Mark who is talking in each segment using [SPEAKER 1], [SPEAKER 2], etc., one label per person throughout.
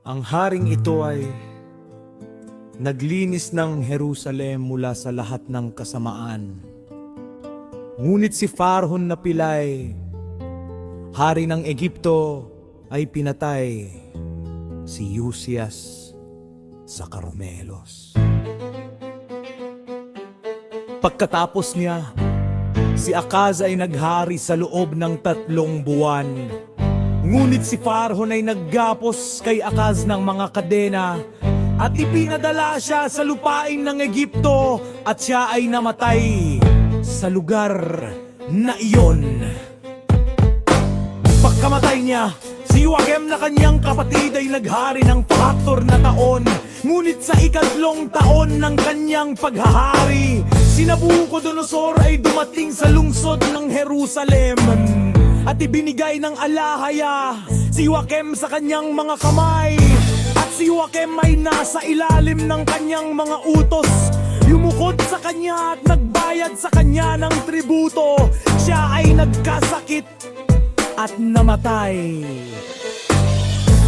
[SPEAKER 1] Ang haring ito ay naglinis ng Jerusalem mula sa lahat ng kasamaan. Ngunit si Farhon na Pilay, hari ng Egypto, ay pinatay si Uzias sa Carmelos. Pagkatapos niya, si Akaz ay naghari sa loob ng 3 buwan. Ngunit si Farhon ay naggapos kay Akaz ng mga kadena at ipinadala siya sa lupain ng Egypto at siya ay namatay sa lugar na iyon. Pagkamatay niya, si Joachim na kanyang kapatid ay naghari ng 4 na taon. Ngunit sa 3 taon ng kanyang paghahari, si Nabucodonosor ay dumating sa lungsod ng Jerusalem at ibinigay ng alahaya si Joachim sa kanyang mga kamay. At si Joachim ay nasa ilalim ng kanyang mga utos, lumukod sa kanya at nagbayad sa kanya ng tributo. Siya ay nagkasakit at namatay.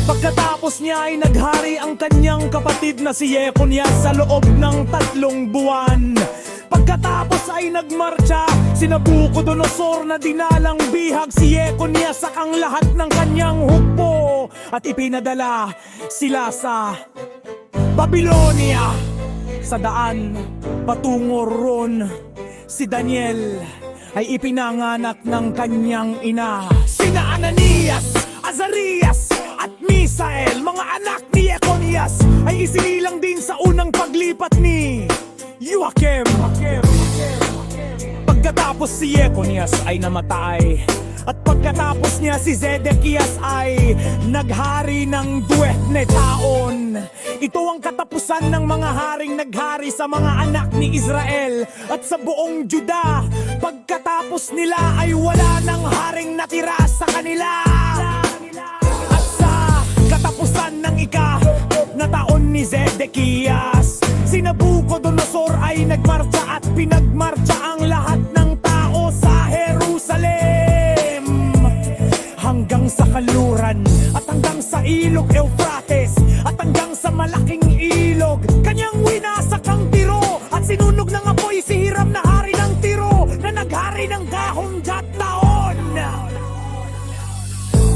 [SPEAKER 1] Pagkatapos niya ay naghari ang kanyang kapatid na si Jeconias sa loob ng 3 buwan. Pagkatapos ay nagmarcha si Nabucodonosor na dinalang bihag si Jeconias sa kang lahat ng kanyang hukbo at ipinadala sila sa Babylonia. Sa daan patungo ron, si Daniel ay ipinanganak ng kanyang ina. Sina Ananias, Azarias at Misael, mga anak ni Jeconias, ay isinilang din sa unang paglipat ni Joachim. Pagkatapos si Jeconias ay namatay at pagkatapos niya si Zedekias ay naghari ng 20 taon. Ito ang katapusan ng mga haring naghari sa mga anak ni Israel at sa buong Juda. Pagkatapos nila ay wala ng haring natira sa kanila. At sa katapusan ng na taon ni Zedekias, si Nabucodonosor ay nagmarcha at pinagmarcha ang lahat ng tao sa Jerusalem hanggang sa kanluran at hanggang sa ilog Euphrates at hanggang sa malaking ilog. Kanyang winasak ang Tiro at sinunog ng apoy si Hiram na hari ng Tiro na naghari ng 10 taon.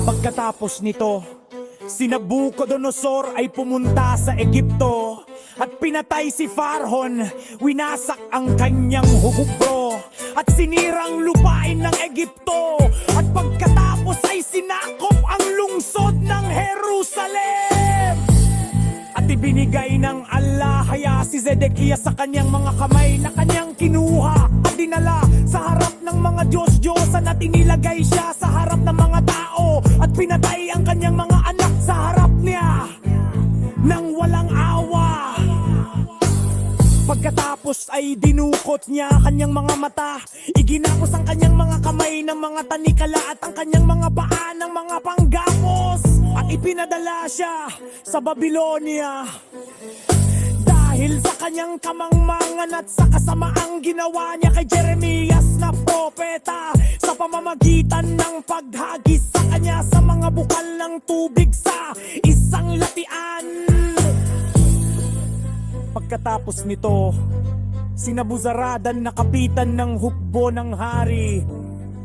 [SPEAKER 1] Pagkatapos nito, si Nabucodonosor ay pumunta sa Egypto at pinatay si Farhon, winasak ang kanyang hukbo at sinirang lupain ng Egypto. At pagkatapos ay sinakop ang lungsod ng Jerusalem. At ibinigay ng alahaya si Zedekias sa kanyang mga kamay na kanyang kinuha at dinala sa harap ng mga Diyos-Diyosan at inilagay siya sa harap ng mga tao at pinatay ang kanyang mga anak sa harap niya nang walang awa. Pagkatapos ay dinukot niya kanyang mga mata, iginapos ang kanyang mga kamay ng mga tanikala at ang kanyang mga paa ng mga panggapos at ipinadala siya sa Babylonia. Dahil sa kanyang kamangmangan at sa kasamaang ginawa niya kay Jeremias na propeta sa pamamagitan ng paghagis sa kanya sa mga bukal ng tubig sa isang latian. Pagkatapos nito, si Nabuzaradan na kapitan ng hukbo ng hari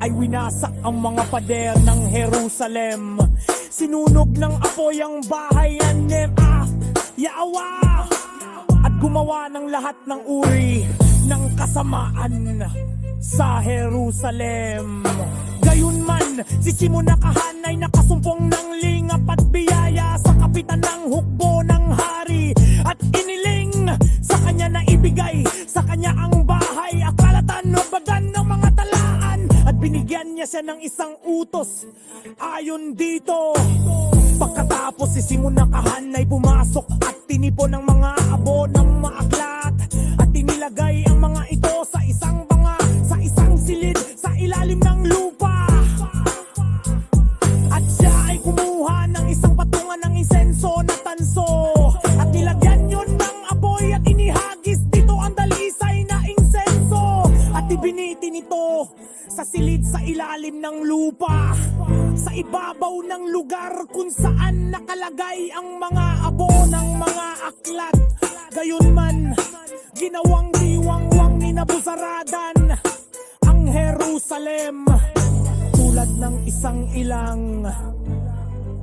[SPEAKER 1] ay winasak ang mga pader ng Jerusalem. Sinunog ng apoy ang bahay ng Yahweh at gumawa ng lahat ng uri ng kasamaan sa Jerusalem. Gayunman, si Simon na Kahan ay nakasumpong ng lingap at biyaya sa kapitan ng hukbo ng hari at iniling sa kanya na ibigay sa kanya ang bahay, akalatan o bagan ng mga talaan at binigyan niya siya ng isang utos ayon dito. Pagkatapos si Simon na Kahan ay pumasok at tinipon ng mga abo ng maaklat at inilagay ang mga ito sa isang banga, sa isang silid sa ilalim ng lupa. At siya ay kumuha ng isang patungan ng insenso na tanso at nilagyan yun ng apoy at inihagis dito ang dalisay na insenso at ibiniti nito sa silid sa ilalim ng lupa, sa ibabaw ng lugar kung saan nakalagay ang mga abo ng mga aklat. Gayunman, ginawang diwangwang ni Nabuzaradan ang Jerusalem tulad ng isang ilang.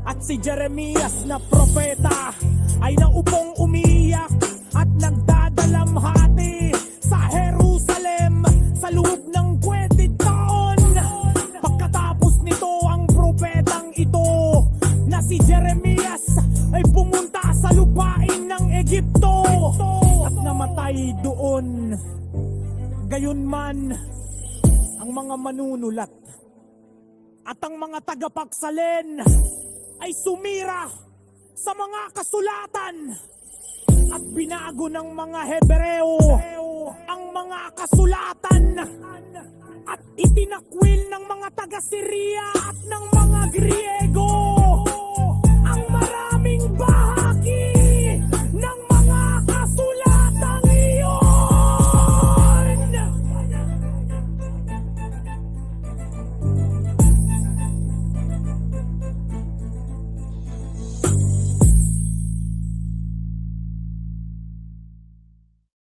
[SPEAKER 1] At si Jeremias na propeta ay naupong umiyak at nagdadalamhati sa Jerusalem sa loob ng 20 taon. Pagkatapos nito, ang propetang ito na si Jeremias ay pumunta sa lupain ng Egypto at namatay doon. Gayunman, ang mga manunulat at ang mga tagapagsalin ay sumira sa mga kasulatan at binago ng mga Hebreo ang mga kasulatan at itinakwil ng mga taga-Syria